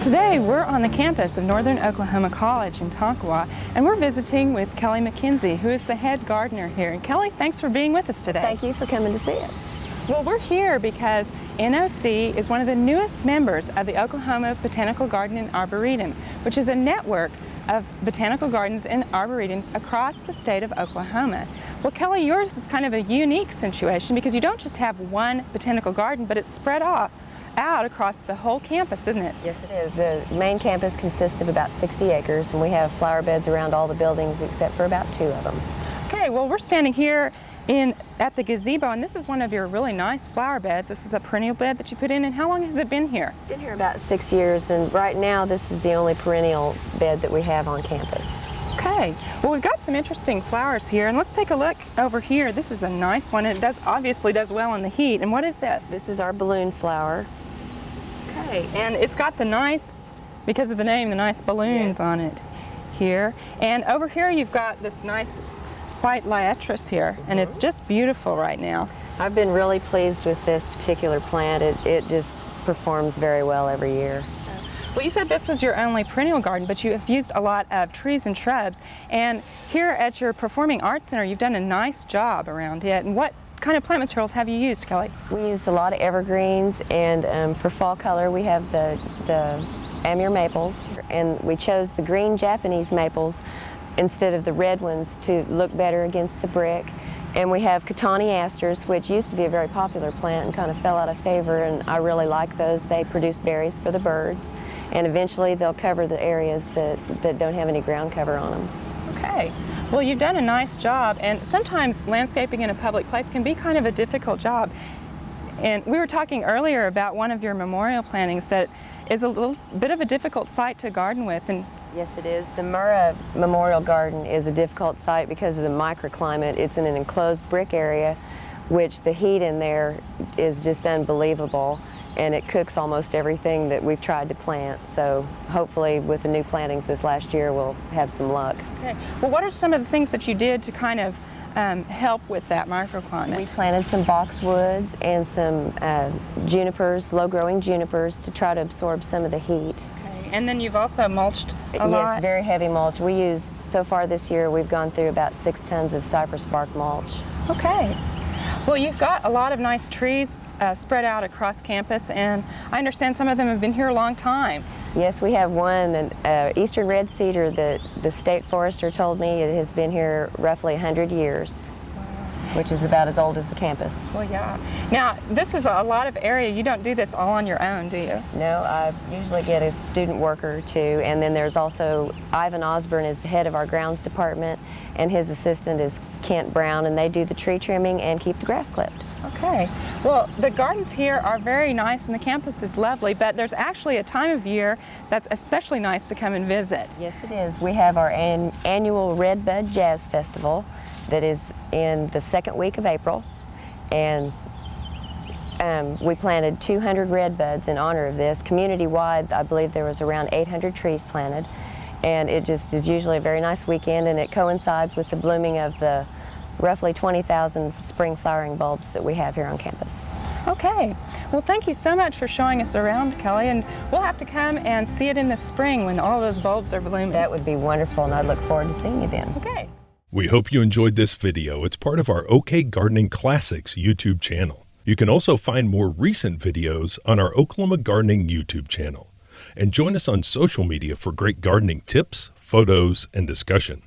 Well, today we're on the campus of Northern Oklahoma College in Tonkawa, and we're visiting with Kelley McKenzie, who is the head gardener here. And Kelley, thanks for being with us today. Thank you for coming to see us. Well, we're here because NOC is one of the newest members of the Oklahoma Botanical Garden and Arboretum, which is a network of botanical gardens and arboretums across the state of Oklahoma. Well, Kelley, yours is kind of a unique situation because you don't just have one botanical garden, but it's spread out across the whole campus, isn't it? Yes, it is. The main campus consists of about 60 acres, and we have flower beds around all the buildings except for about 2 of them. Okay, well, we're standing here at the gazebo, and this is one of your really nice flower beds. This is a perennial bed that you put in, and how long has it been here? It's been here about 6 years, and right now this is the only perennial bed that we have on campus. Okay, well, we've got some interesting flowers here, and let's take a look over here. This is a nice one, and it obviously does well in the heat. And what is this? This is our balloon flower. Okay, and it's got the nice, because of the name, the nice balloons on it here. And over here you've got this nice white liatris here, and it's just beautiful right now. I've been really pleased with this particular plant. It just performs very well every year. Well, you said this was your only perennial garden, but you have used a lot of trees and shrubs. And here at your Performing Arts Center, you've done a nice job around it. And what kind of plant materials have you used, Kelley? We used a lot of evergreens, and for fall color we have the Amur maples, and we chose the green Japanese maples instead of the red ones to look better against the brick. And we have Katani asters, which used to be a very popular plant and kind of fell out of favor, and I really like those. They produce berries for the birds, and eventually they'll cover the areas that don't have any ground cover on them. Okay. Well, you've done a nice job, and sometimes landscaping in a public place can be kind of a difficult job. And we were talking earlier about one of your memorial plantings that is a little bit of a difficult site to garden with. And yes, it is. The Murrah Memorial Garden is a difficult site because of the microclimate. It's in an enclosed brick area, which the heat in there is just unbelievable, and it cooks almost everything that we've tried to plant. So hopefully with the new plantings this last year we'll have some luck. Okay. Well, what are some of the things that you did to kind of help with that microclimate? We planted some boxwoods and some junipers, low-growing junipers, to try to absorb some of the heat. Okay. And then you've also mulched a lot? Yes, very heavy mulch. We use, so far this year, we've gone through about 6 tons of cypress bark mulch. Okay. Well, you've got a lot of nice trees spread out across campus, and I understand some of them have been here a long time. Yes, we have one, an eastern red cedar that the state forester told me it has been here roughly 100 years, which is about as old as the campus. Well, yeah. Now, this is a lot of area. You don't do this all on your own, do you? No, I usually get a student worker or two, and then there's also Ivan Osborne is the head of our grounds department, and his assistant is Kent Brown, and they do the tree trimming and keep the grass clipped. Okay. Well, the gardens here are very nice, and the campus is lovely, but there's actually a time of year that's especially nice to come and visit. Yes, it is. We have our annual Redbud Jazz Festival that is in the 2nd week of April, and we planted 200 redbuds in honor of this. Community-wide, I believe there was around 800 trees planted, and it just is usually a very nice weekend, and it coincides with the blooming of the roughly 20,000 spring flowering bulbs that we have here on campus. Okay. Well, thank you so much for showing us around, Kelley, and we'll have to come and see it in the spring when all those bulbs are blooming. That would be wonderful, and I look forward to seeing you then. Okay. We hope you enjoyed this video. It's part of our OK Gardening Classics YouTube channel. You can also find more recent videos on our Oklahoma Gardening YouTube channel. And join us on social media for great gardening tips, photos, and discussion.